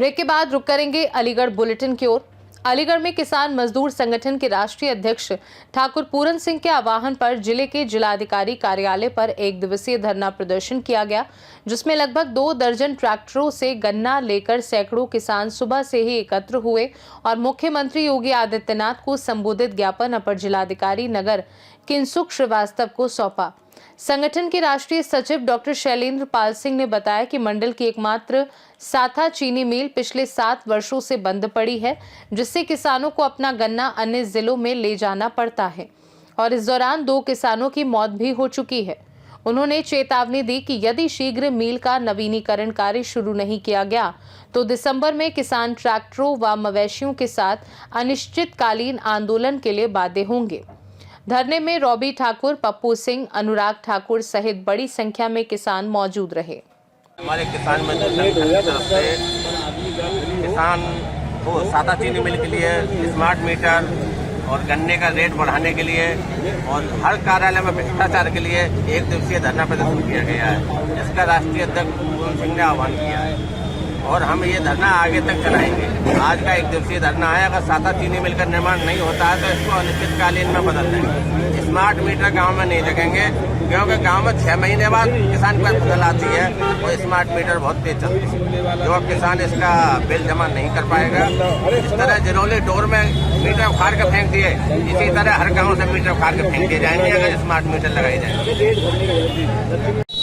Break के बाद रुक करेंगे अलीगढ़ बुलेटिन की ओर। अलीगढ़ में किसान मजदूर संगठन के राष्ट्रीय अध्यक्ष ठाकुर पूरन सिंह के आह्वान पर जिले के जिलाधिकारी कार्यालय पर 1 दिवसीय धरना प्रदर्शन किया गया, जिसमें लगभग 2 दर्जन ट्रैक्टरों से गन्ना लेकर सैकड़ों किसान सुबह से ही एकत्र हुए और मुख्यमंत्री योगी आदित्यनाथ को संबोधित ज्ञापन अपर जिलाधिकारी नगर किंसुक श्रीवास्तव को सौंपा। संगठन के राष्ट्रीय सचिव डॉक्टर शैलेंद्र पाल सिंह ने बताया कि मंडल की एकमात्र साथा चीनी मिल पिछले 7 वर्षों से बंद पड़ी है, जिससे किसानों को अपना गन्ना अन्य जिलों में ले जाना पड़ता है और इस दौरान 2 किसानों की मौत भी हो चुकी है। उन्होंने चेतावनी दी कि यदि शीघ्र मिल का नवीनीकरण कार्य शुरू नहीं किया गया तो दिसंबर में किसान ट्रैक्टरों व मवेशियों के साथ अनिश्चितकालीन आंदोलन के लिए बाध्य होंगे। धरने में रॉबी ठाकुर, पप्पू सिंह, अनुराग ठाकुर सहित बड़ी संख्या में किसान मौजूद रहे। हमारे किसान मजदूर संगठन की तरफ से किसान को सादा चीनी मिल के लिए स्मार्ट मीटर और गन्ने का रेट बढ़ाने के लिए और हर कार्यालय में भ्रष्टाचार के लिए 1 दिवसीय धरना प्रदर्शन किया गया है, जिसका राष्ट्रीय अध्यक्ष पूरन सिंह ने आह्वान किया है और हम ये धरना आगे तक चलाएंगे। आज का 1 दिवसीय धरना है, अगर सादा चीनी मिल का निर्माण नहीं होता है तो इसको अनिश्चितकालीन में बदल देंगे। स्मार्ट मीटर गांव में नहीं लगेंगे क्योंकि गांव में 6 महीने बाद किसान के पास फसल आती है और स्मार्ट मीटर बहुत तेज चलती है, जो अब किसान इसका बिल जमा नहीं कर पाएगा। इस तरह जिनौली डोर में मीटर उखाड़ के फेंक दिए, इसी तरह हर गाँव से मीटर उखाड़ के फेंक दिए जाएंगे अगर स्मार्ट मीटर लगाई जाएंगे।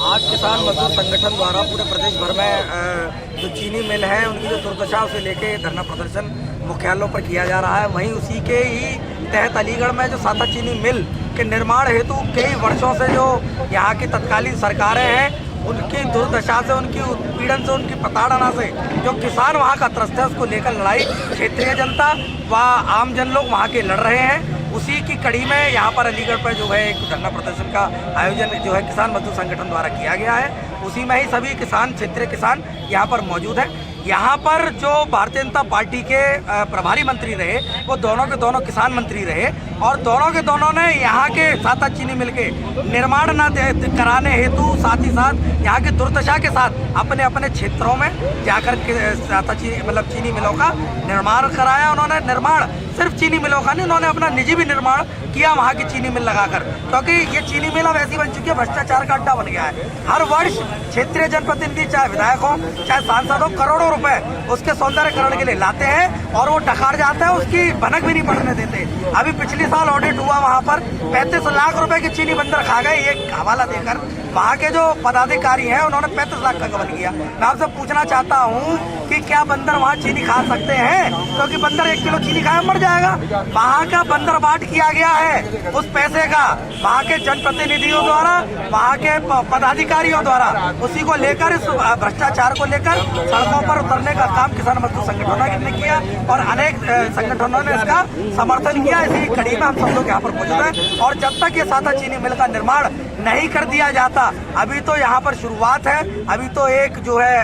आज किसान मजदूर संगठन द्वारा पूरे प्रदेश भर में जो चीनी मिल है उनकी जो दुर्दशा उसे लेके धरना प्रदर्शन मुख्यालयों पर किया जा रहा है। वहीं उसी के ही तहत अलीगढ़ में जो सादा चीनी मिल के निर्माण हेतु कई वर्षों से जो यहाँ की तत्कालीन सरकारें हैं उनकी दुर्दशा से, उनकी उत्पीड़न से, उनकी प्रताड़ना से जो किसान वहाँ का त्रस्त है उसको लेकर लड़ाई क्षेत्रीय जनता व आम जन लोग वहाँ के लड़ रहे हैं। उसी की कड़ी में यहाँ पर अलीगढ़ पर जो है एक धरना प्रदर्शन का आयोजन जो है किसान मजदूर संगठन द्वारा किया गया है। उसी में ही सभी किसान, क्षेत्रीय किसान यहाँ पर मौजूद हैं। यहाँ पर जो भारतीय जनता पार्टी के प्रभारी मंत्री रहे वो दोनों के दोनों किसान मंत्री रहे और दोनों के दोनों ने यहाँ के सादा चीनी मिल के निर्माण न कराने हेतु साथ ही साथ यहाँ की दुर्दशा के साथ अपने अपने क्षेत्रों में जाकर के सादा चीनी मिलों का निर्माण कराया। उन्होंने निर्माण सिर्फ चीनी मिलों का नहीं, उन्होंने अपना निजी भी निर्माण किया वहाँ की चीनी मिल लगाकर, क्योंकि ये चीनी मिल अब ऐसी बन चुकी है, भ्रष्टाचार का अड्डा बन गया है। हर वर्ष क्षेत्रीय जनप्रतिनिधि चाहे विधायक हो चाहे सांसद हो करोड़ों रुपए उसके सौंदर्यकरण के लिए लाते हैं और वो डकार जाते हैं, उसकी भनक भी नहीं पड़ने देते। अभी पिछले साल ऑडिट हुआ, वहाँ पर 35 लाख रुपए की चीनी बंदर खा गए। ये हवाला देकर वहाँ के जो पदाधिकारी हैं उन्होंने 35 लाख का गबन किया। मैं आपसे पूछना चाहता हूँ कि क्या बंदर वहाँ चीनी खा सकते हैं? क्योंकि बंदर 1 किलो चीनी खाए मर जाएगा। वहाँ का बंदर बाट किया गया है उस पैसे का वहाँ के जनप्रतिनिधियों द्वारा, वहाँ के पदाधिकारियों द्वारा। उसी को लेकर, इस भ्रष्टाचार को लेकर सड़कों पर उतरने का काम किसान मजदूर संगठनों ने किया और अनेक संगठनों ने इसका समर्थन किया। इसी कड़ी में हम सब लोग यहाँ पर मौजूद हैं और जब तक ये सादा चीनी मिल का निर्माण नहीं कर दिया जाता, अभी तो यहाँ पर शुरुआत है। अभी तो एक जो है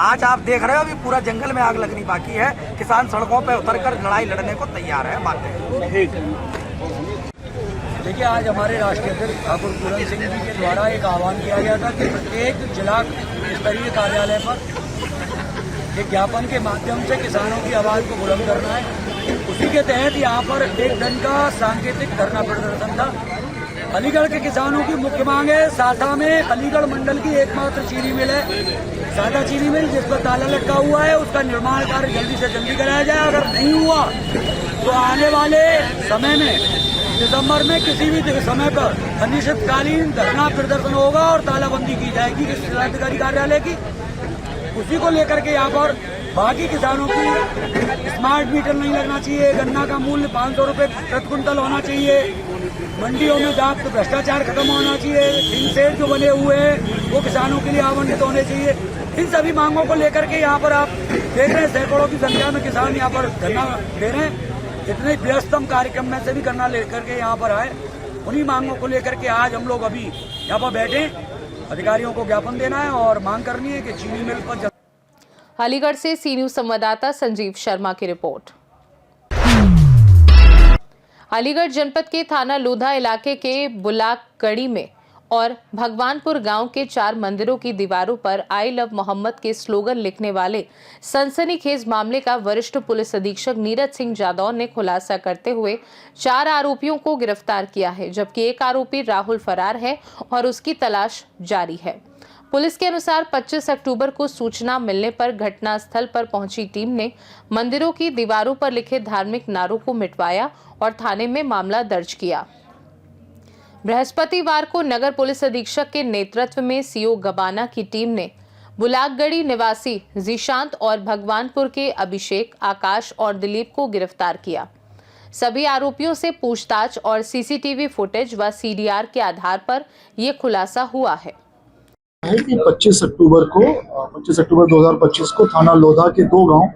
आज आप देख रहे हो अभी पूरा जंगल में आग लगनी बाकी है। किसान सड़कों पे उतरकर लड़ाई लड़ने को तैयार है। देखिए, आज हमारे राष्ट्रीय अध्यक्ष ठाकुर पूरन सिंह जी के द्वारा एक आह्वान किया गया था कि प्रत्येक जिला स्तरीय कार्यालय पर एक ज्ञापन के माध्यम से किसानों की आवाज को बुलंद करना है। उसी के तहत यहाँ पर 1 दिन का सांकेतिक धरना प्रदर्शन था। अलीगढ़ के किसानों की मुख्य मांग है, साथा में अलीगढ़ मंडल की एकमात्र चीनी मिल है सादा चीनी मिल, जिस पर ताला लटका हुआ है, उसका निर्माण कार्य जल्दी से जल्दी कराया जाए। अगर नहीं हुआ तो आने वाले समय में दिसंबर में किसी भी समय पर अनिश्चितकालीन धरना प्रदर्शन होगा और तालाबंदी की जाएगी जिलाधिकारी कार्यालय की। उसी को लेकर के यहाँ पर बाकी किसानों की स्मार्ट मीटर नहीं लगना चाहिए, गन्ना का मूल्य 500 रुपये प्रति कुंटल होना चाहिए, मंडियों में जात भ्रष्टाचार खत्म होना चाहिए, इनसेट जो बने हुए हैं वो किसानों के लिए आवंटित होने चाहिए। इन सभी मांगों को लेकर के यहाँ पर आप देख रहे हैं सैकड़ों की संख्या में किसान यहाँ पर धरना दे रहे हैं। इतने व्यस्तम कार्यक्रम में से भी धरना लेकर के यहाँ पर आए। उन्हीं मांगों को लेकर के आज हम लोग अभी यहाँ पर बैठे, अधिकारियों को ज्ञापन देना है और मांग करनी है कि चीनी मिल पर। अलीगढ़ से सी न्यूज संवाददाता संजीव शर्मा की रिपोर्ट। अलीगढ़ जनपद के थाना लोधा इलाके के बुलाकगढ़ी में और भगवानपुर गांव के 4 मंदिरों की दीवारों पर आई लव मोहम्मद के स्लोगन लिखने वाले सनसनीखेज मामले का वरिष्ठ पुलिस अधीक्षक नीरज सिंह जादौर ने खुलासा करते हुए 4 आरोपियों को गिरफ्तार किया है, जबकि एक आरोपी राहुल फरार है और उसकी तलाश जारी है। पुलिस के अनुसार 25 अक्टूबर को सूचना मिलने पर घटनास्थल पर पहुंची टीम ने मंदिरों की दीवारों पर लिखे धार्मिक नारों को मिटवाया और थाने में मामला दर्ज किया। बृहस्पतिवार को नगर पुलिस अधीक्षक के नेतृत्व में सीओ गबाना की टीम ने बुलाकगढ़ी निवासी जीशांत और भगवानपुर के अभिषेक, आकाश और दिलीप को गिरफ्तार किया। सभी आरोपियों से पूछताछ और सीसीटीवी फुटेज व सीडीआर के आधार पर यह खुलासा हुआ है कि 25 अक्टूबर 2025 को थाना लोधा के 2 गांव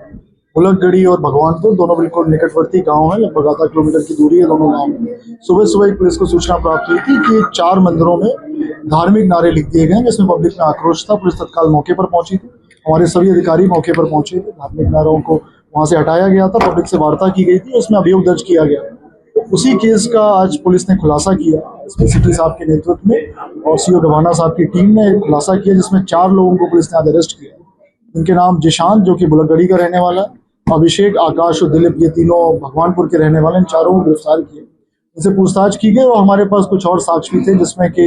बुलकगढ़ी और भगवानपुर, दोनों बिल्कुल निकटवर्ती गांव हैं, लगभग आधा किलोमीटर की दूरी है दोनों गांव में। सुबह एक पुलिस को सूचना प्राप्त हुई थी कि 4 मंदिरों में धार्मिक नारे लिख दिए गए, जिसमें पब्लिक में आक्रोश था। पुलिस तत्काल मौके पर पहुंची थी, हमारे सभी अधिकारी मौके पर पहुंचे थे। धार्मिक नारों को वहां से हटाया गया था, पब्लिक से वार्ता की गई थी, उसमें अभियोग दर्ज किया गया। उसी केस का आज पुलिस ने खुलासा किया, एसपी साहब के नेतृत्व में और सीओ गबाना साहब की टीम ने खुलासा किया, जिसमें 4 लोगों को पुलिस ने आज अरेस्ट किया। इनके नाम जिशांत, जो कि बुलकगढ़ी का रहने वाला, अभिषेक, आकाश और दिलीप, ये तीनों भगवानपुर के रहने वाले। इन चारों को गिरफ्तार किया, इनसे पूछताछ की गई और हमारे पास कुछ और साक्ष्य भी थे, जिसमें कि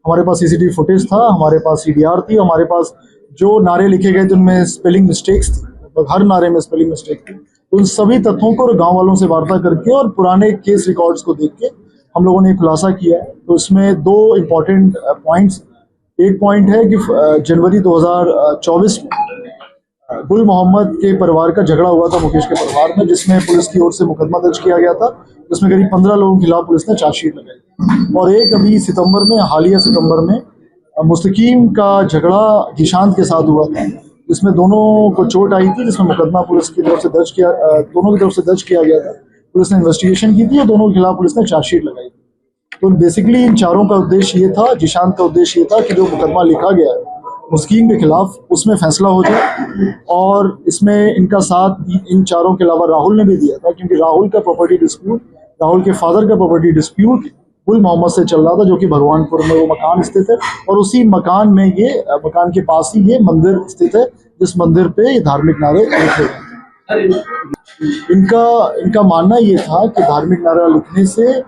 हमारे पास सीसीटीवी फुटेज था, हमारे पास सीडीआर थी, हमारे पास जो नारे लिखे गए थे उनमें स्पेलिंग मिस्टेक्स थी, हर नारे में स्पेलिंग मिस्टेक थी। तो उन सभी तथ्यों को गांव वालों से वार्ता करके और पुराने केस रिकॉर्ड्स को देख के हम लोगों ने खुलासा किया है। तो इसमें 2 इम्पोर्टेंट पॉइंट्स, एक पॉइंट है कि जनवरी 2024 में गुल मोहम्मद के परिवार का झगड़ा हुआ था, मुकेश के परिवार में, जिसमें पुलिस की ओर से मुकदमा दर्ज किया गया था, जिसमें करीब 15 लोगों के खिलाफ पुलिस ने चार्जशीट लगाई। और एक अभी हालिया सितंबर में मुस्तकीम का झगड़ा जिशांत के साथ हुआ था, जिसमें दोनों को चोट आई थी, जिसमें मुकदमा पुलिस की तरफ से दोनों की तरफ से दर्ज किया गया था। पुलिस ने इन्वेस्टिगेशन की थी और दोनों के खिलाफ पुलिस ने चार्जशीट लगाई थी। तो बेसिकली इन चारों का उद्देश्य ये था, जिशांत का उद्देश्य ये था कि जो मुकदमा लिखा गया है मुस्कीम के खिलाफ, उसमें फैसला हो जाए। और इसमें इनका साथ इन चारों के अलावा राहुल ने भी दिया था, क्योंकि राहुल का प्रॉपर्टी डिस्प्यूट, राहुल के फादर का प्रॉपर्टी डिस्प्यूट गुल मोहम्मद से चल रहा था, जो कि भगवानपुर में वो मकान स्थित है और उसी मकान में मकान के पास ही ये मंदिर स्थित है, जिस मंदिर पे ये धार्मिक नारे लिखे गए। इनका मानना ये था कि धार्मिक नारा लिखने से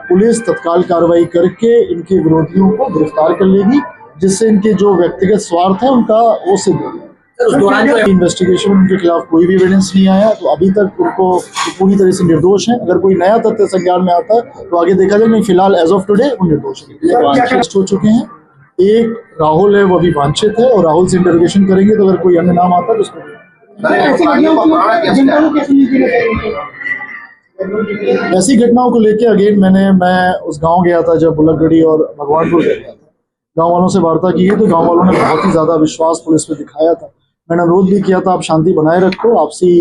पुलिस तत्काल कार्रवाई करके इनके विरोधियों को गिरफ्तार कर लेगी, जिससे इनके जो व्यक्तिगत स्वार्थ है उनका वो सिद्ध हो गया। इन्वेस्टिगेशन में उनके खिलाफ कोई भी एविडेंस नहीं आया, तो अभी तक उनको पूरी तरह से निर्दोष हैं। अगर कोई नया तथ्य संज्ञान में आता है तो आगे देखा जाए, नहीं फिलहाल एज ऑफ टुडे वो निर्दोष अरेस्ट हो चुके हैं। एक राहुल है, वो अभी वांछित है और राहुल से इंटरोगेशन करेंगे, तो अगर कोई अन्य नाम आता है तो उसको ऐसी घटनाओं को लेके अगेन मैं उस गांव गया था जब बुलकगढ़ी और भगवानपुर गया था। गांव वालों से वार्ता की है तो गांव वालों ने बहुत ही ज्यादा विश्वास पुलिस पे दिखाया था। मैंने अनुरोध भी किया था, आप शांति बनाए रखो, आपसी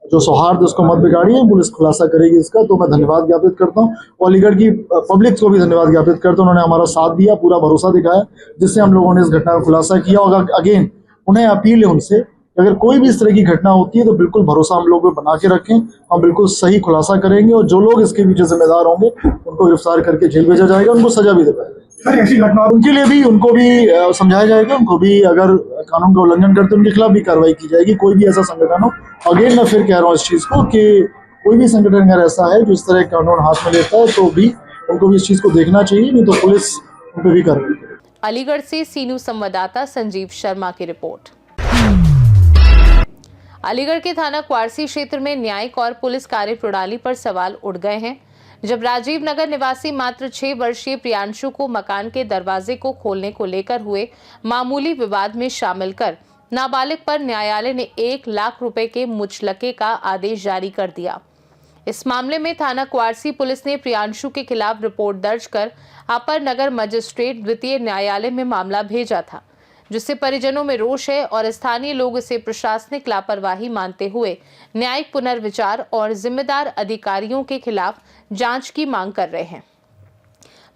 जो सौहार्द उसको मत बिगाड़िए, पुलिस खुलासा करेगी इसका। तो मैं धन्यवाद ज्ञापित करता हूँ और अलीगढ़ की पब्लिक को भी धन्यवाद ज्ञापित करता हूँ। उन्होंने हमारा साथ दिया, पूरा भरोसा दिखाया, जिससे हम लोगों ने इस घटना का खुलासा किया। और अगेन उन्हें अपील है उनसे, अगर कोई भी इस तरह की घटना होती है तो बिल्कुल भरोसा हम लोग बना के रखें, हम बिल्कुल सही खुलासा करेंगे और जो लोग इसके पीछे जिम्मेदार होंगे उनको गिरफ्तार करके जेल भेजा जाएगा, उनको सजा भी दिलाया जाएगा। ऐसी घटना उनके लिए भी, उनको भी समझाया जाएगा, उनको भी अगर कानून का उल्लंघन करते उनके खिलाफ भी कार्रवाई की जाएगी। कोई भी ऐसा संगठन हो, अगेन मैं फिर कह रहा हूँ इस चीज को कि कोई भी संगठन अगर ऐसा है जो इस तरह कानून हाथ में लेता है तो भी उनको भी इस चीज को देखना चाहिए, नहीं तो पुलिस उन पर भी कार्रवाई करेगी। अलीगढ़ से सीनू संवाददाता संजीव शर्मा की रिपोर्ट। अलीगढ़ के थाना क्वारसी क्षेत्र में न्यायिक और पुलिस कार्य प्रणाली पर सवाल उठ गए हैं, जब राजीव नगर निवासी मात्र 6 वर्षीय प्रियांशु को मकान के दरवाजे को खोलने को लेकर हुए मामूली विवाद में शामिल कर नाबालिग पर न्यायालय ने 1 लाख रुपए के मुचलके का आदेश जारी कर दिया। इस मामले में थाना क्वारसी पुलिस ने प्रियांशु के खिलाफ रिपोर्ट दर्ज कर अपर नगर मजिस्ट्रेट द्वितीय न्यायालय में मामला भेजा था, जिससे परिजनों में रोष है और स्थानीय लोग इसे प्रशासनिक लापरवाही मानते हुए न्यायिक पुनर्विचार और जिम्मेदार अधिकारियों के खिलाफ जांच की मांग कर रहे हैं।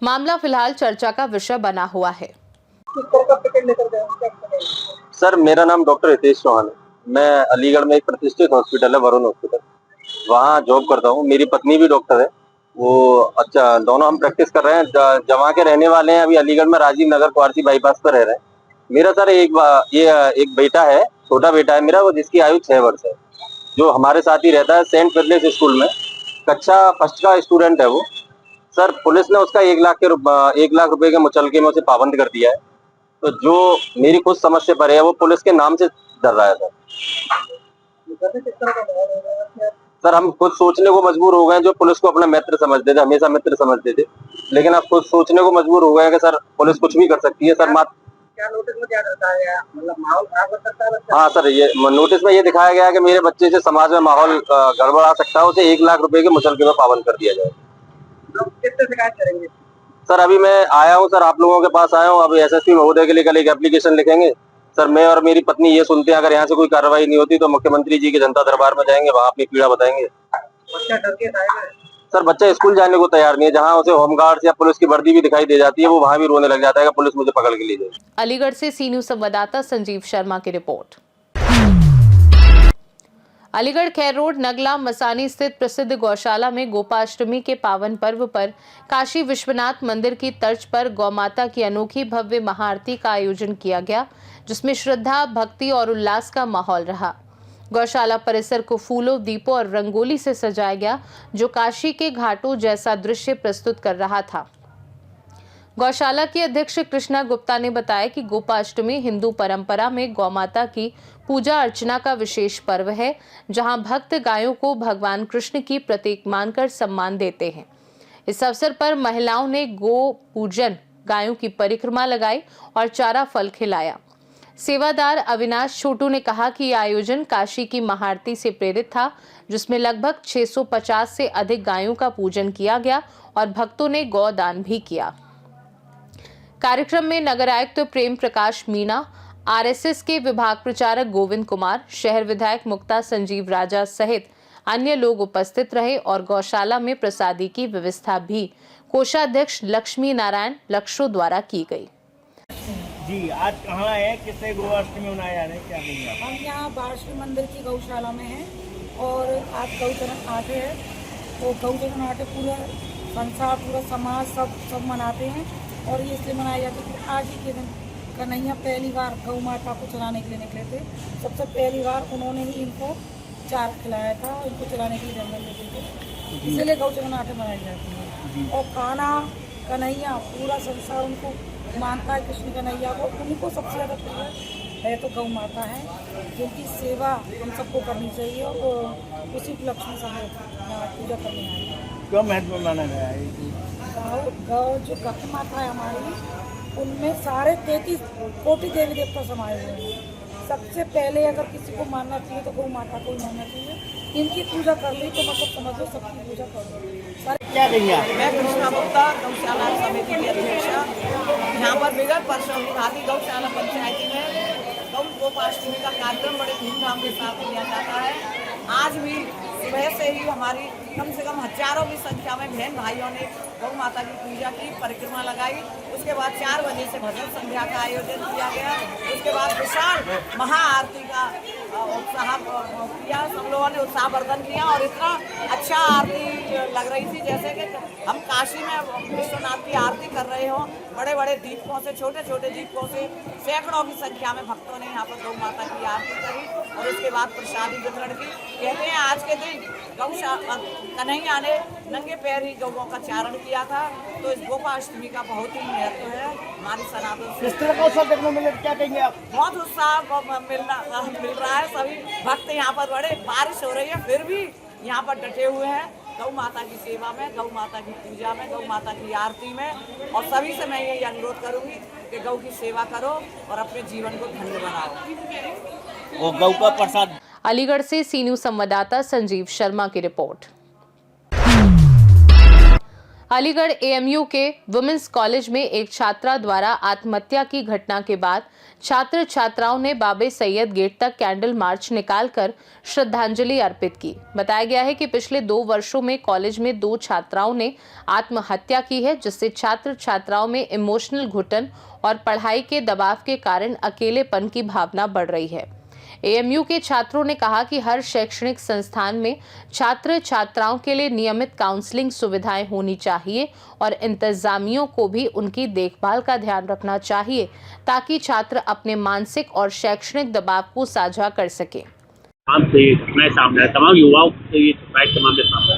मामला फिलहाल चर्चा का विषय बना हुआ है। सर, मेरा नाम डॉक्टर हितेश चौहान है। मैं अलीगढ़ में एक प्रतिष्ठित हॉस्पिटल है, वरुण हॉस्पिटल, वहाँ जॉब करता हूँ। मेरी पत्नी भी डॉक्टर है, वो अच्छा, दोनों हम प्रैक्टिस कर रहे हैं। जहाँ के रहने वाले हैं, अभी अलीगढ़ में राजीव नगर क्वारसी बाईपास पर रह रहे हैं। मेरा सर एक बेटा है, छोटा बेटा है मेरा, वो जिसकी आयु 6 वर्ष है, जो हमारे साथ ही रहता है सेंट फिरलिस स्कूल में, कक्षा फर्स्ट का स्टूडेंट है वो। सर पुलिस ने उसका 1 लाख रुपए के मुचलके में उसे पाबंद कर दिया है। तो जो मेरी खुद समझ से परे है, वो पुलिस के नाम से डर रहा है सर। हम खुद सोचने को मजबूर हो गए, जो पुलिस को अपना मित्र समझते थे, हमेशा मित्र समझते थे, लेकिन अब खुद सोचने को मजबूर हो गए कि सर पुलिस कुछ भी कर सकती है सर। क्या नोटिस में क्या करता है, मतलब माहौल खराब कर सकता है बच्चा? हाँ सर, ये नोटिस में ये दिखाया गया है कि मेरे बच्चे से समाज में माहौल गड़बड़ा सकता है, उसे 1 लाख रुपए के मुचलके में पाबंद कर दिया जाए। तो किससे शिकायत करेंगे? सर अभी मैं आया हूँ सर, आप लोगों के पास आया हूँ। अभी एसएसपी महोदय के लिए कल एक एप्लीकेशन लिखेंगे सर। मैं और मेरी पत्नी ये सुनते हैं, अगर यहाँ से कोई कार्रवाई नहीं होती तो मुख्यमंत्री जी के जनता दरबार में जाएंगे, वहाँ अपनी पीड़ा बताएंगे। बच्चा डर के आएगा? सर बच्चा स्कूल जाने को तैयार नहीं है। जहाँ उसे होमगार्ड्स या पुलिस की वर्दी भी दिखाई दे जाती है, वो वहाँ भी रोने लग जाता है कि पुलिस मुझे पकड़ के ले जाए। अलीगढ़ से सी न्यूज़ संवाददाता संजीव शर्मा की रिपोर्ट। अलीगढ़ खैर रोड नगला मसानी स्थित प्रसिद्ध गौशाला में गोपाष्टमी के पावन पर्व पर काशी विश्वनाथ मंदिर की तर्ज पर गौमाता की अनोखी भव्य महाआरती का आयोजन किया गया, जिसमें श्रद्धा, भक्ति और उल्लास का माहौल रहा। गौशाला परिसर को फूलों, दीपों और रंगोली से सजाया गया, जो काशी के घाटों जैसा दृश्य प्रस्तुत कर रहा था। गौशाला के अध्यक्ष कृष्णा गुप्ता ने बताया कि गोपाष्टमी हिंदू परंपरा में गौमाता की पूजा अर्चना का विशेष पर्व है, जहां भक्त गायों को भगवान कृष्ण की प्रतीक मानकर सम्मान देते हैं। इस अवसर पर महिलाओं ने गो पूजन, गायों की परिक्रमा लगाई और चारा फल खिलाया। सेवादार अविनाश छोटू ने कहा कि यह आयोजन काशी की महाआरती से प्रेरित था, जिसमें लगभग 650 से अधिक गायों का पूजन किया गया और भक्तों ने गौदान भी किया। कार्यक्रम में नगर आयुक्त प्रेम प्रकाश मीणा, आरएसएस के विभाग प्रचारक गोविंद कुमार, शहर विधायक मुक्ता संजीव राजा सहित अन्य लोग उपस्थित रहे और गौशाला में प्रसादी की व्यवस्था भी कोषाध्यक्ष लक्ष्मी नारायण लक्षो द्वारा की गई। जी, आज कहाँ है, किससे गोपाष्टमी मनाया जा रहा है, क्या कहेंगे आप? हम यहाँ बारश्री मंदिर की गौशाला में हैं और आज गौचरण आटे है। तो गौचरण आटे पूरा संसार, पूरा समाज सब मनाते हैं और ये इसलिए मनाया जाता है कि आज ही के दिन कन्हैया पहली बार गौ माता को चलाने के लिए निकले थे। सबसे पहली बार उन्होंने ही इनको चारा खिलाया था और इनको चलाने के लिए जंगल ले गए थे, इसलिए गौचरण आटे मनाई जाती है। और कान्हा, कन्हैया, पूरा संसार उनको मानता है, कृष्ण कन्हैया को। उनको सबसे ज़्यादा प्रिय है तो गौ माता है, जिनकी सेवा हम सबको करनी चाहिए और उसी उपलक्ष्य में हम पूजा करने आए हैं। क्यों महत्व माना गया है? गौ जो गौ माता है हमारी, उनमें सारे 33 कोटि देवी देवता समाये हुए हैं। सबसे पहले अगर किसी को मानना चाहिए तो गौ माता को ही मानना चाहिए। इनकी पूजा कर ली तो मतलब समझ लो सबकी पूजा कर लो। क्या कहेंगे आप? मैं कृष्णा गुप्ता, गौशाला समिति की अध्यक्ष। यहाँ पर विगत वर्षों की भांति गौशाला पंचायती में गौ गोपाष्टमी का कार्यक्रम बड़े धूमधाम के साथ किया जाता है। आज भी सुबह से ही हमारी कम से कम हजारों की संख्या में बहन भाइयों ने गौ माता की पूजा की, परिक्रमा लगाई। उसके बाद 4 बजे से भजन संध्या का आयोजन किया गया। उसके बाद विशाल महाआरती का उत्साह किया, सब लोगों ने उत्साहवर्धन किया और इतना अच्छा आरती लग रही थी जैसे कि हम काशी में विश्वनाथ की आरती कर रहे हों। बड़े बड़े दीपकों से, छोटे छोटे दीपकों से सैकड़ों की संख्या में भक्तों ने यहाँ पर गौ माता की आरती करी और उसके बाद प्रसादी वितरण की। कहते हैं आज के दिन कन्हैया ने नंगे पैर ही गौओं का चारण किया था, तो इस गोपाष्टमी का बहुत ही महत्व है हमारी सनातन। इस तरह का उत्साह देखने मिले, क्या कहेंगे आप? बहुत उत्साह मिल रहा है। सभी भक्त यहाँ पर बड़े, बारिश हो रही है फिर भी यहाँ पर डटे हुए हैं गौ माता की सेवा में, गौ माता की पूजा में, गौ माता की आरती में। और सभी से मैं यही अनुरोध करूँगी कि गौ की सेवा करो और अपने जीवन को धन्य बनाओ। वो गौ का प्रसाद। अलीगढ़ से सी न्यूज़ संवाददाता संजीव शर्मा की रिपोर्ट। अलीगढ़ एएमयू के वुमेन्स कॉलेज में एक छात्रा द्वारा आत्महत्या की घटना के बाद छात्र छात्राओं ने बाबे सैयद गेट तक कैंडल मार्च निकालकर श्रद्धांजलि अर्पित की। बताया गया है कि पिछले 2 वर्षों में कॉलेज में 2 छात्राओं ने आत्महत्या की है, जिससे छात्र छात्राओं में इमोशनल घुटन और पढ़ाई के दबाव के कारण अकेलेपन की भावना बढ़ रही है। एएमयू के छात्रों ने कहा कि हर शैक्षणिक संस्थान में छात्र छात्राओं के लिए नियमित काउंसलिंग सुविधाएं होनी चाहिए और इंतजामियों को भी उनकी देखभाल का ध्यान रखना चाहिए ताकि छात्र अपने मानसिक और शैक्षणिक दबाव को साझा कर सकें। सामने तमाम युवाओं के मामले सामने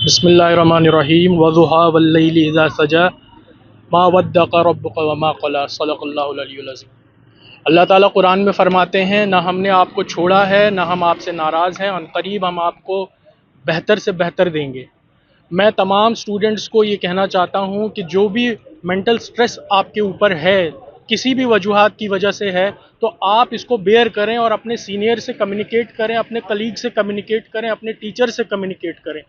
बिस्मिल्लाहिर्रहमानिर्रहीम वज़ुहा वल्लैलि इज़ा सजा मा वद्दका रब्बुका वमा क़ला सदक़ल्लाहुल अलियुल अज़ीम। अल्लाह ताला कुरान में फरमाते हैं, ना हमने आपको छोड़ा है, ना हम आपसे नाराज़ हैं, अनक़रीब हम आपको बेहतर से बेहतर देंगे। मैं तमाम स्टूडेंट्स को ये कहना चाहता हूँ कि जो भी मेंटल स्ट्रेस आपके ऊपर है, किसी भी वजूहात की वजह से है, तो आप इसको बेयर करें और अपने सीनियर से कम्युनिकेट करें, अपने कलीग से कम्युनिकेट करें, अपने टीचर से कम्युनिकेट करें।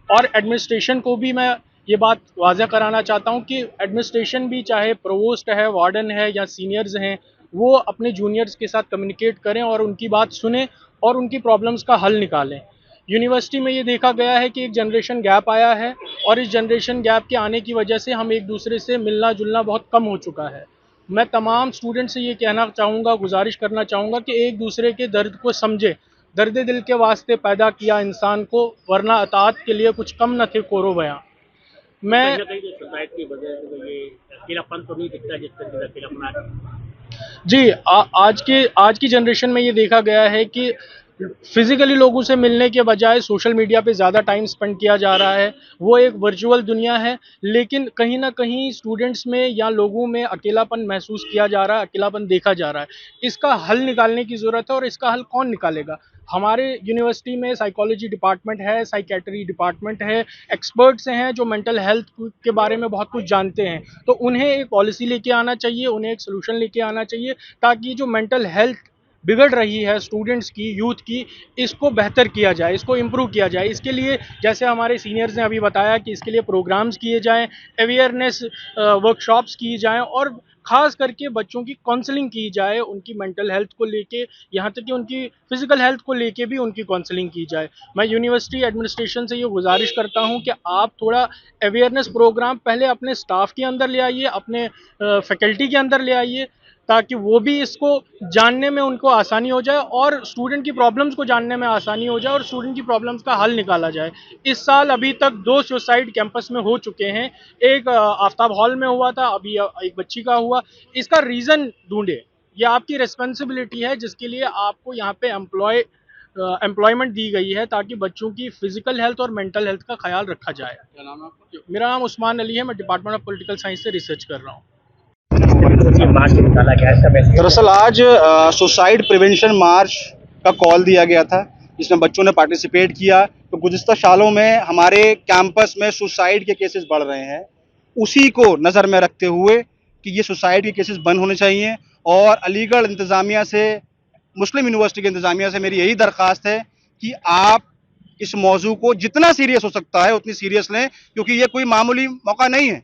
और एडमिनिस्ट्रेशन को भी मैं ये बात वाज़ह कराना चाहता हूँ कि एडमिनिस्ट्रेशन भी, चाहे प्रोवोस्ट है, वार्डन है या सीनियर्स हैं, वो अपने जूनियर्स के साथ कम्युनिकेट करें और उनकी बात सुनें और उनकी प्रॉब्लम्स का हल निकालें। यूनिवर्सिटी में ये देखा गया है कि एक जनरेशन गैप आया है और इस जनरेशन गैप के आने की वजह से हम एक दूसरे से मिलना जुलना बहुत कम हो चुका है। मैं तमाम स्टूडेंट से ये कहना चाहूँगा, गुजारिश करना चाहूँगा कि एक दूसरे के दर्द को समझे। दर्द दिल के वास्ते पैदा किया इंसान को, वरना अतात के लिए कुछ कम न थे कोरो बयां। मैं सोसाइटी की वजह से ये अकेलापन तो नहीं दिखता जिस तरह से अकेलापन जी आज की जनरेशन में ये देखा गया है कि फिज़िकली लोगों से मिलने के बजाय सोशल मीडिया पे ज़्यादा टाइम स्पेंड किया जा रहा है। वो एक वर्चुअल दुनिया है, लेकिन कहीं ना कहीं स्टूडेंट्स में या लोगों में अकेलापन महसूस किया जा रहा है, अकेलापन देखा जा रहा है। इसका हल निकालने की ज़रूरत है और इसका हल कौन निकालेगा? हमारे यूनिवर्सिटी में साइकोलॉजी डिपार्टमेंट है, साइकेट्री डिपार्टमेंट है, एक्सपर्ट्स हैं जो मेंटल हेल्थ के बारे में बहुत कुछ जानते हैं। तो उन्हें एक पॉलिसी लेके आना चाहिए, उन्हें एक सोल्यूशन लेके आना चाहिए ताकि जो मेंटल हेल्थ बिगड़ रही है स्टूडेंट्स की, यूथ की, इसको बेहतर किया जाए, इसको इम्प्रूव किया जाए। इसके लिए जैसे हमारे सीनियर्स ने अभी बताया कि इसके लिए प्रोग्राम्स किए जाएं, अवेयरनेस वर्कशॉप्स की जाएं और ख़ास करके बच्चों की काउंसलिंग की जाए, उनकी मेंटल हेल्थ को लेके, यहाँ तक कि उनकी फ़िज़िकल हेल्थ को लेके भी उनकी काउंसलिंग की जाए। मैं यूनिवर्सिटी एडमिनिस्ट्रेशन से ये गुजारिश करता हूँ कि आप थोड़ा अवेयरनेस प्रोग्राम पहले अपने स्टाफ के अंदर ले आइए, अपने फैकल्टी के अंदर ले आइए, ताकि वो भी इसको जानने में उनको आसानी हो जाए और स्टूडेंट की प्रॉब्लम्स को जानने में आसानी हो जाए और स्टूडेंट की प्रॉब्लम्स का हल निकाला जाए। इस साल अभी तक 2 सुसाइड कैंपस में हो चुके हैं। एक आफ्ताब हॉल में हुआ था, अभी एक बच्ची का हुआ। इसका रीज़न ढूंढे, ये आपकी रिस्पॉन्सिबिलिटी है जिसके लिए आपको यहाँ पे एम्प्लॉयमेंट दी गई है ताकि बच्चों की फ़िज़िकल हेल्थ और मेंटल हेल्थ का ख्याल रखा जाए। क्या नाम है आपका? मेरा नाम उस्मान अली है, मैं डिपार्टमेंट ऑफ पॉलिटिकल साइंस से रिसर्च कर रहा हूँ। दरअसल आज सुसाइड प्रिवेंशन मार्च का कॉल दिया गया था जिसमें बच्चों ने पार्टिसिपेट किया। तो गुज़िश्ता सालों में हमारे कैंपस में सुसाइड के केसेस बढ़ रहे हैं, उसी को नज़र में रखते हुए कि ये सुसाइड के केसेस बंद होने चाहिए। और अलीगढ़ इंतज़ामिया से, मुस्लिम यूनिवर्सिटी के इंतज़ामिया से मेरी यही दरख्वास्त है कि आप इस मौजू को जितना सीरियस हो सकता है उतनी सीरियस लें, क्योंकि ये कोई मामूली मौका नहीं है।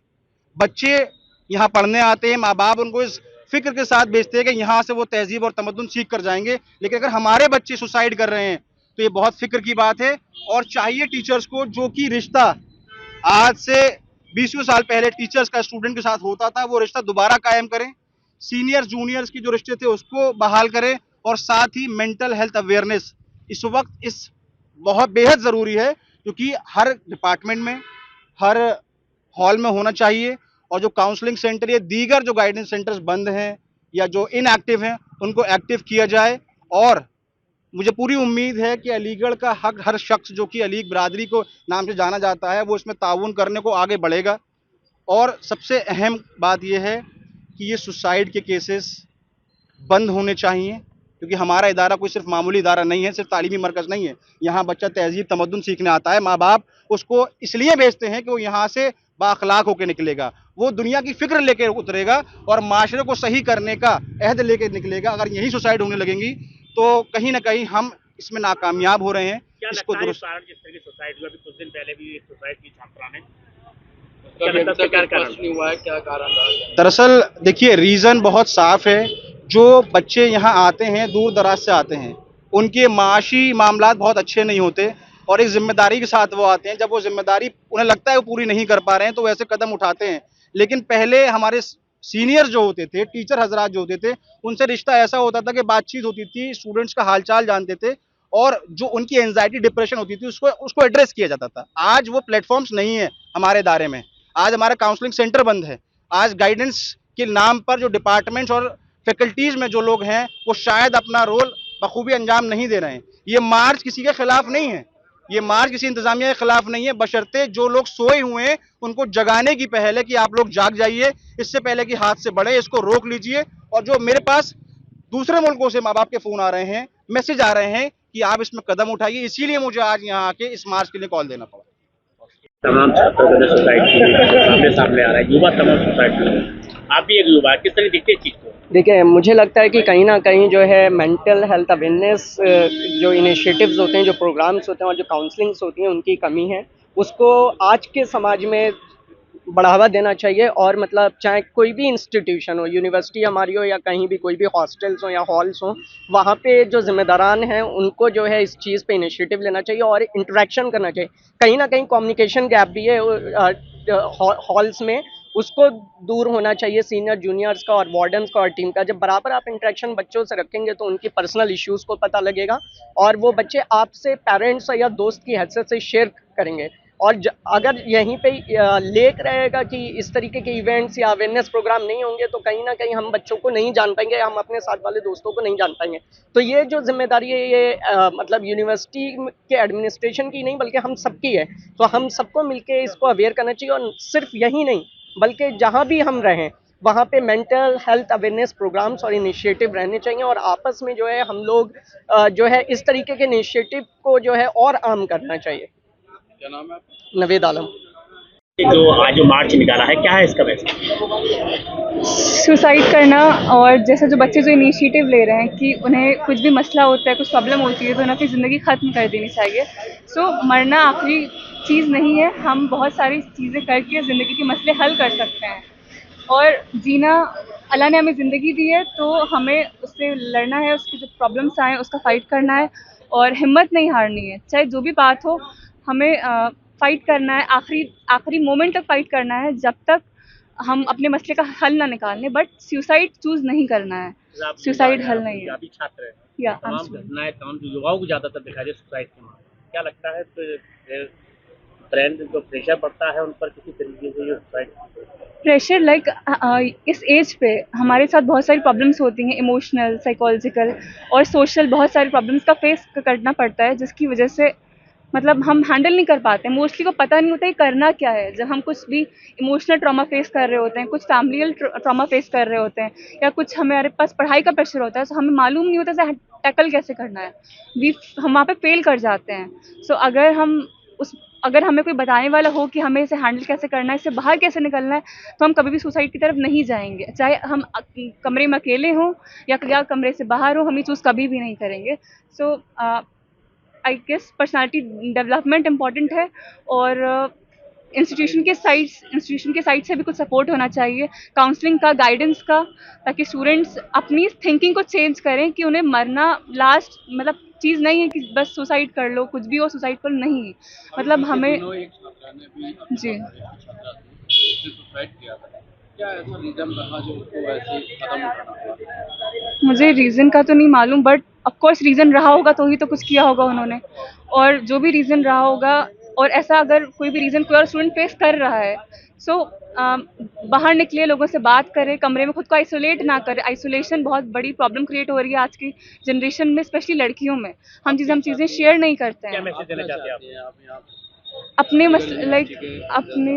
बच्चे यहाँ पढ़ने आते हैं, माँ बाप उनको इस फिक्र के साथ भेजते हैं कि यहाँ से वो तहजीब और तमद्दुन सीख कर जाएंगे, लेकिन अगर हमारे बच्चे सुसाइड कर रहे हैं तो ये बहुत फिक्र की बात है। और चाहिए टीचर्स को, जो कि रिश्ता आज से 20 साल पहले टीचर्स का स्टूडेंट के साथ होता था, वो रिश्ता दोबारा कायम करें। सीनियर्स जूनियर्स की जो रिश्ते थे उसको बहाल करें और साथ ही मेंटल हेल्थ अवेयरनेस इस वक्त बहुत बेहद ज़रूरी है, क्योंकि हर डिपार्टमेंट में, हर हॉल में होना चाहिए। और जो काउंसलिंग सेंटर या दीगर जो गाइडेंस सेंटर्स बंद हैं या जो इनएक्टिव हैं उनको एक्टिव किया जाए। और मुझे पूरी उम्मीद है कि अलीगढ़ का हर शख्स जो कि अलीग बरादरी को नाम से जाना जाता है वो इसमें ताउन करने को आगे बढ़ेगा। और सबसे अहम बात यह है कि ये सुसाइड के केसेस बंद होने चाहिए, क्योंकि हमारा इदारा कोई सिर्फ मामूली इदारा नहीं है, सिर्फ तालीमी मरकज़ नहीं है। यहाँ बच्चा तहजीब तमद्दुन सीखने आता है, माँ बाप उसको इसलिए भेजते हैं कि वो यहाँ से बाअखलाक होकर निकलेगा, वो दुनिया की फिक्र लेकर उतरेगा और माशरे को सही करने का अहद लेकर निकलेगा। अगर यही सुसाइड होने लगेंगी तो कहीं ना कहीं हम इसमें नाकामयाब हो रहे हैं। इसको दुरुस्त कुछ दिन पहले भी एक सुसाइड की छात्रा ने, क्या कारण? दरअसल देखिए, रीज़न बहुत साफ है। जो बच्चे यहाँ आते हैं, दूर दराज से आते हैं, उनके माशी मामलात बहुत अच्छे नहीं होते और एक जिम्मेदारी के साथ वो आते हैं। जब वो जिम्मेदारी उन्हें लगता है वो पूरी नहीं कर पा रहे हैं तो वैसे कदम उठाते हैं। लेकिन पहले हमारे सीनियर जो होते थे, टीचर हजरात जो होते थे, उनसे रिश्ता ऐसा होता था कि बातचीत होती थी, स्टूडेंट्स का हालचाल जानते थे और जो उनकी एंजाइटी डिप्रेशन होती थी उसको एड्रेस किया जाता था। आज वो प्लेटफॉर्म्स नहीं है हमारे दायरे में। आज हमारा काउंसलिंग सेंटर बंद है। आज गाइडेंस के नाम पर जो डिपार्टमेंट्स और फैकल्टीज में जो लोग हैं वो शायद अपना रोल बखूबी अंजाम नहीं दे रहे हैं। ये मार्च किसी के खिलाफ नहीं है, ये मार्च किसी इंतजामिया के खिलाफ नहीं है, बशर्ते जो लोग सोए हुए हैं उनको जगाने की पहल है कि आप लोग जाग जाइए, इससे पहले कि हाथ से बढ़े, इसको रोक लीजिए। और जो मेरे पास दूसरे मुल्कों से माँ बाप के फोन आ रहे हैं, मैसेज आ रहे हैं कि आप इसमें कदम उठाइए, इसीलिए मुझे आज यहाँ आके इस मार्च के लिए कॉल देना पड़ा। तमाम छात्र सोसाइटी सामने आ रहा है, युवा तमाम सोसाइटी, आप भी एक युवा, किस तरह दिखते चीज को? देखिए, मुझे लगता है कि कहीं ना कहीं जो है मेंटल हेल्थ अवेयरनेस जो इनिशिएटिव्स होते हैं, जो प्रोग्राम्स होते हैं और जो काउंसलिंग्स होती हैं, उनकी कमी है। उसको आज के समाज में बढ़ावा देना चाहिए और मतलब चाहे कोई भी इंस्टीट्यूशन हो, यूनिवर्सिटी हमारी हो या कहीं भी कोई भी हॉस्टल्स हो या हॉल्स हो, वहाँ पे जो जिम्मेदारान हैं उनको जो है इस चीज़ पे इनिशिएटिव लेना चाहिए और इंटरेक्शन करना चाहिए। कहीं ना कहीं कम्युनिकेशन गैप भी है हॉल्स में, उसको दूर होना चाहिए सीनियर जूनियर्स का और वार्डन्स का और टीम का। जब बराबर आप इंटरेक्शन बच्चों से रखेंगे तो उनकी पर्सनल इश्यूज़ को पता लगेगा और वो बच्चे आपसे पेरेंट्स या दोस्त की हैसियत से शेयर करेंगे। और अगर यहीं पे लेक रहेगा कि इस तरीके के इवेंट्स या अवेयरनेस प्रोग्राम नहीं होंगे तो कहीं ना कहीं हम बच्चों को नहीं जान पाएंगे, हम अपने साथ वाले दोस्तों को नहीं जान पाएंगे। तो ये जो जिम्मेदारी है ये मतलब यूनिवर्सिटी के एडमिनिस्ट्रेशन की नहीं बल्कि हम सबकी है। तो हम सबको मिलके इसको अवेयर करना चाहिए और सिर्फ यही नहीं बल्कि जहाँ भी हम रहें वहाँ पे मेंटल हेल्थ अवेयरनेस प्रोग्राम्स और इनिशिएटिव रहने चाहिए और आपस में जो है हम लोग जो है इस तरीके के इनिशिएटिव को जो है और आम करना चाहिए। क्या नाम है? नवेद आलम। जो आज जो मार्च निकाला है, क्या है इसका मैसेज? सुसाइड करना और जैसे जो बच्चे जो इनिशिएटिव ले रहे हैं कि उन्हें कुछ भी मसला होता है, कुछ प्रॉब्लम होती है तो उन्हें अपनी ज़िंदगी ख़त्म कर देनी चाहिए। सो मरना आखिरी चीज़ नहीं है, हम बहुत सारी चीज़ें करके ज़िंदगी के मसले हल कर सकते हैं और जीना, अल्लाह ने हमें ज़िंदगी दी है तो हमें उससे लड़ना है, उसकी जो प्रॉब्लम्स आए उसका फ़ाइट करना है और हिम्मत नहीं हारनी है। चाहे जो भी बात हो हमें फ़ाइट करना है, आखिरी मोमेंट तक फ़ाइट करना है जब तक हम अपने मसले का हल ना निकाल लें। बट सुसाइड चूज़ नहीं करना है, सुसाइड हल नहीं है। अभी छात्र है, या तमाम घटनाएं तमाम युवाओं को ज़्यादातर दिखाई दे सुसाइड के मामले, क्या लगता है तो ट्रेंड जो प्रेशर पड़ता है उन पर किसी तरीके से ये सुसाइड प्रेशर इस एज पे हमारे साथ बहुत सारी प्रॉब्लम्स होती हैं, इमोशनल, साइकोलॉजिकल और सोशल, बहुत सारी प्रॉब्लम्स का फेस करना पड़ता है जिसकी वजह से मतलब हम हैंडल नहीं कर पाते हैं। मोस्टली को पता नहीं होता है करना क्या है। जब हम कुछ भी इमोशनल ट्रॉमा फेस कर रहे होते हैं, कुछ फैमिलियल ट्रॉमा फेस कर रहे होते हैं या कुछ हमारे पास पढ़ाई का प्रेशर होता है तो हमें मालूम नहीं होता है टैकल कैसे करना है, हम वहाँ पे फेल कर जाते हैं। सो अगर हमें कोई बताने वाला हो कि हमें इसे हैंडल कैसे करना है, इससे बाहर कैसे निकलना है, तो हम कभी भी सुसाइड की तरफ नहीं जाएंगे। चाहे हम कमरे में अकेले हों या कमरे से बाहर हो, हम ये चूज़ कभी भी नहीं करेंगे। So I guess personality development important है और इंस्टीट्यूशन के साइड से भी कुछ सपोर्ट होना चाहिए, काउंसलिंग का, गाइडेंस का, ताकि स्टूडेंट्स अपनी थिंकिंग को चेंज करें कि उन्हें मरना लास्ट मतलब चीज़ नहीं है कि बस सुसाइड कर लो, कुछ भी हो सुसाइड कर लो, नहीं। मतलब हमें जी मुझे रीज़न का तो नहीं मालूम बट ऑफकोर्स रीज़न रहा होगा तो ही तो कुछ किया होगा उन्होंने। और जो भी रीज़न रहा होगा और ऐसा अगर कोई भी रीज़न कोई और स्टूडेंट फेस कर रहा है सो बाहर निकले, लोगों से बात करें, कमरे में खुद को आइसोलेट ना करें। आइसोलेशन बहुत बड़ी प्रॉब्लम क्रिएट हो रही है आज की जनरेशन में, स्पेशली लड़कियों में। हम चीज़ें शेयर नहीं करते हैं। क्या मैसेज देना चाहते हैं आप? अपने अपने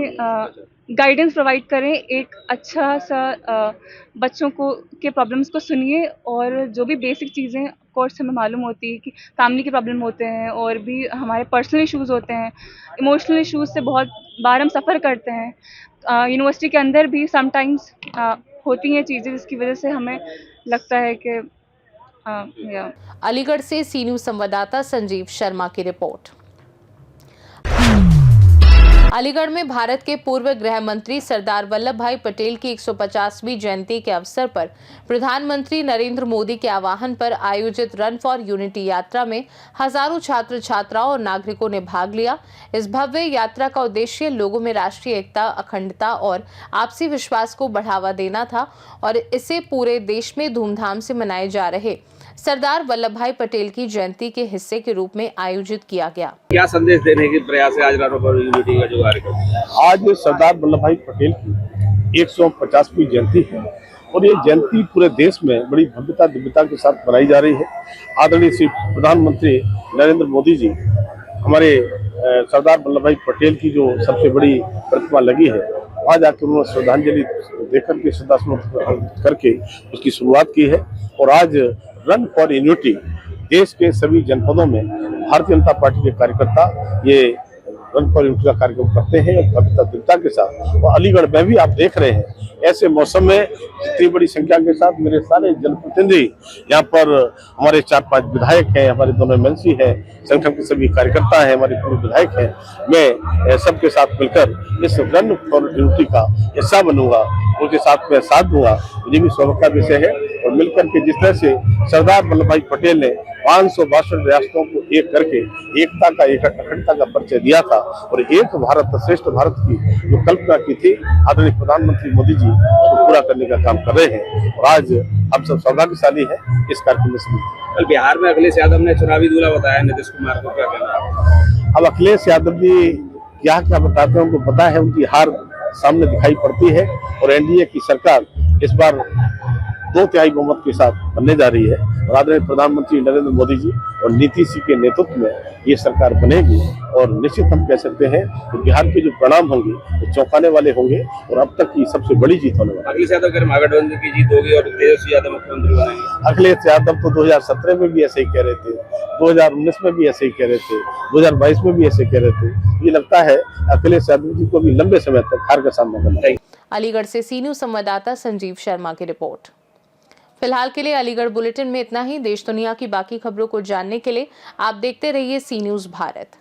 गाइडेंस प्रोवाइड करें, एक अच्छा सा बच्चों के प्रॉब्लम्स को सुनिए और जो भी बेसिक चीज़ें कोर्स हमें मालूम होती है कि फैमिली के प्रॉब्लम होते हैं और भी हमारे पर्सनल इश्यूज़ होते हैं, इमोशनल इश्यूज़ से बहुत बार हम सफ़र करते हैं। यूनिवर्सिटी के अंदर भी समटाइम्स होती हैं चीज़ें जिसकी वजह से हमें लगता है कि अलीगढ़ से सी न्यूज़ संवाददाता संजीव शर्मा की रिपोर्ट। अलीगढ़ में भारत के पूर्व गृह मंत्री सरदार वल्लभ भाई पटेल की 150वीं जयंती के अवसर पर प्रधानमंत्री नरेंद्र मोदी के आह्वान पर आयोजित रन फॉर यूनिटी यात्रा में हजारों छात्र छात्राओं और नागरिकों ने भाग लिया। इस भव्य यात्रा का उद्देश्य लोगों में राष्ट्रीय एकता, अखंडता और आपसी विश्वास को बढ़ावा देना था और इसे पूरे देश में धूमधाम से मनाए जा रहे सरदार वल्लभ भाई पटेल की जयंती के हिस्से के रूप में आयोजित किया गया। क्या संदेश देने की प्रयास है आज रन फॉर यूनिटी का जो कार्यक्रम? आज सरदार वल्लभ भाई पटेल की 150वीं जयंती है और ये जयंती पूरे देश में बड़ी भव्यता दिव्यता के साथ मनाई जा रही है। आदरणीय श्री प्रधानमंत्री नरेंद्र मोदी जी हमारे सरदार वल्लभ भाई पटेल की जो सबसे बड़ी प्रतिमा लगी है वहाँ जाकर उन्होंने श्रद्धांजलि देकर के श्रद्धासुमन करके उसकी शुरुआत की है। और आज रन फॉर यूनिटी देश के सभी जनपदों में भारतीय जनता पार्टी के कार्यकर्ता ये रन फॉर यूनिटी का कार्यक्रम करते हैं और भव्यता दिव्यता के साथ। और अलीगढ़ में भी आप देख रहे हैं ऐसे मौसम में इतनी बड़ी संख्या के साथ मेरे सारे जनप्रतिनिधि यहाँ पर हमारे 4-5 विधायक हैं, हमारे दोनों एमएलसी हैं, संगठन के सभी कार्यकर्ता हैं, हमारे पूर्व विधायक हैं। मैं सबके साथ मिलकर इस रन फॉर यूनिटी का हिस्सा बनूंगा, उनके साथ में साथ दूंगा। मुझे भी सौभाग्य का विषय है और मिलकर के जिस तरह से सरदार वल्लभ भाई पटेल ने 562 रियासतों को एक करके एकता का, अखंडता का परिचय दिया था और एक भारत श्रेष्ठ भारत की जो कल्पना की थी आदरणीय प्रधानमंत्री मोदी जी उसको पूरा करने का काम कर रहे हैं। और आज हम सब सौभाग्यशाली हैं इस कार्यक्रम में शामिल। कल बिहार में अखिलेश यादव ने चुनावी दूल्हा बताया नीतीश कुमार को, क्या कहना? अब अखिलेश यादव जी क्या क्या बताते हैं, उनको पता है, उनकी हार सामने दिखाई पड़ती है और एनडीए की सरकार इस बार 2/3 बहुमत के साथ बनने जा रही है और आदरणीय प्रधानमंत्री नरेंद्र मोदी जी और नीतीश जी के नेतृत्व में ये सरकार बनेगी। और निश्चित हम कह सकते हैं कि बिहार के जो परिणाम होंगे वो चौंकाने वाले होंगे और अब तक की सबसे बड़ी जीत होने वाली है। अखिलेश यादव के महागठबंधन की जीत होगी और तेजस्वी यादव मुख्यमंत्री बनेंगे। अखिलेश यादव तो 2017 में भी ऐसे ही कह रहे थे, 2019 में भी ऐसे ही कह रहे थे, 2022 में भी ऐसे कह रहे थे। ये लगता है अखिलेश यादव जी को भी लंबे समय तक हार का सामना करना है। अलीगढ़ से सी न्यूज संवाददाता संजीव शर्मा की रिपोर्ट। फिलहाल के लिए अलीगढ़ बुलेटिन में इतना ही। देश दुनिया की बाकी खबरों को जानने के लिए आप देखते रहिए सी न्यूज भारत।